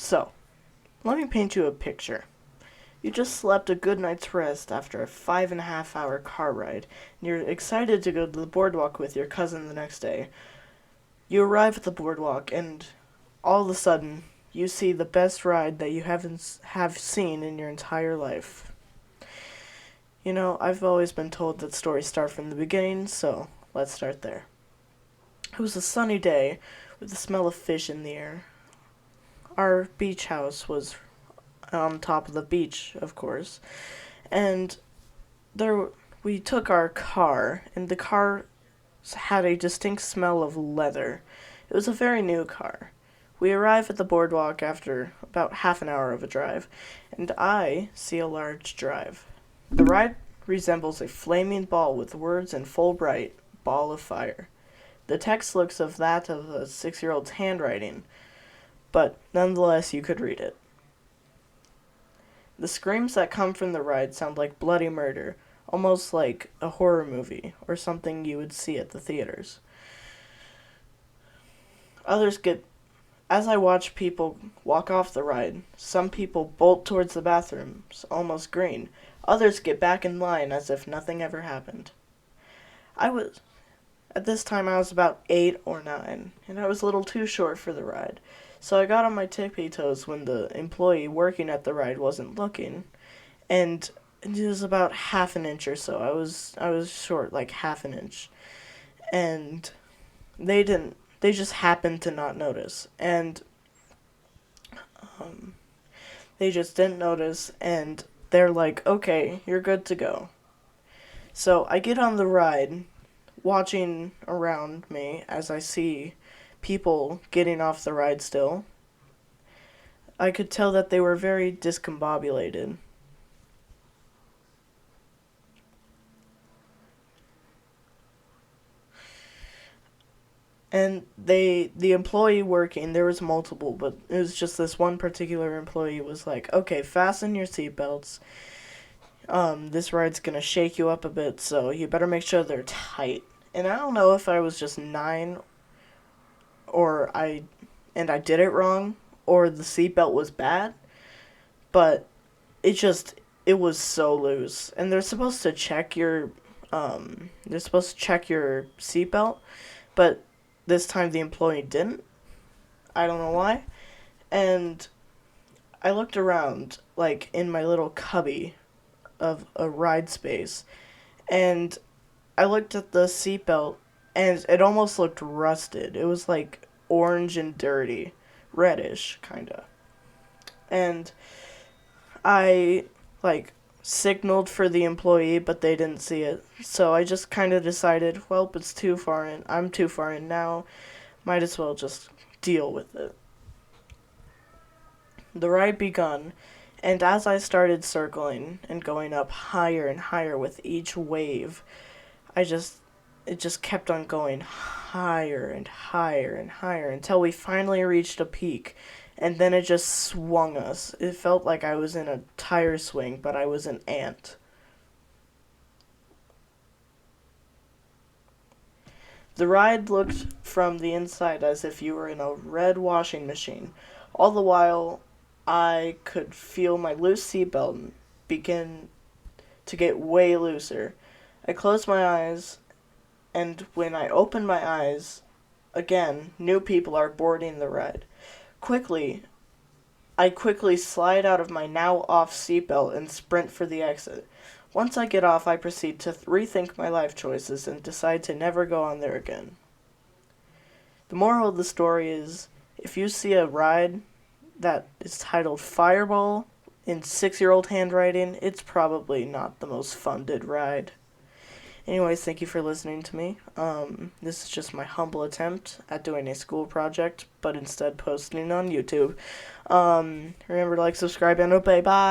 So, let me paint you a picture. You just slept a good night's rest after a 5.5 hour car ride, and you're excited to go to the boardwalk with your cousin the next day. You arrive at the boardwalk, and all of a sudden, you see the best ride that you have seen in your entire life. You know, I've always been told that stories start from the beginning, so let's start there. It was a sunny day with the smell of fish in the air. Our beach house was on top of the beach, of course, and there we took our car, and the car had a distinct smell of leather. It was a very new car. We arrive at the boardwalk after about half an hour of a drive, and I see a large drive. The ride resembles a flaming ball with words in full bright, ball of fire. The text looks of that of a 6-year-old's handwriting, but nonetheless you could read it. The screams that come from the ride sound like bloody murder, almost like a horror movie or something you would see at the theaters. As I watch people walk off the ride, some people bolt towards the bathrooms, almost green. Others get back in line as if nothing ever happened. At this time I was about 8 or 9, and I was a little too short for the ride. So I got on my tippy toes when the employee working at the ride wasn't looking, and it was about half an inch or so. I was short like half an inch, and they just happened to not notice, and they just didn't notice, and they're like, okay, you're good to go. So I get on the ride, watching around me as I see people getting off the ride still. I could tell that they were very discombobulated. And the employee working, there was multiple, but it was just this one particular employee was like, okay, fasten your seatbelts. This ride's gonna shake you up a bit, so you better make sure they're tight. And I don't know if I was just 9 or I did it wrong, or the seatbelt was bad, but it was so loose. And they're supposed to check your seatbelt, but this time the employee didn't. I don't know why. And I looked around, like, in my little cubby of a ride space, and I looked at the seatbelt, and it almost looked rusted. It was, like, orange and dirty. Reddish, kinda. And I, like, signaled for the employee, but they didn't see it. So I just kind of decided, well, it's too far in. I'm too far in now. Might as well just deal with it. The ride begun, and as I started circling and going up higher and higher with each wave, it just kept on going higher and higher and higher until we finally reached a peak, and then it just swung us. It felt like I was in a tire swing, but I was an ant. The ride looked from the inside as if you were in a red washing machine. All the while, I could feel my loose seatbelt begin to get way looser. I closed my eyes, and when I opened my eyes, again, new people are boarding the ride. I quickly slide out of my now off seatbelt and sprint for the exit. Once I get off, I proceed to rethink my life choices and decide to never go on there again. The moral of the story is, if you see a ride that is titled Fireball in 6-year-old handwriting, it's probably not the most funded ride. Anyways, thank you for listening to me. This is just my humble attempt at doing a school project, but instead posting it on YouTube. Remember to like, subscribe, and obey. Bye!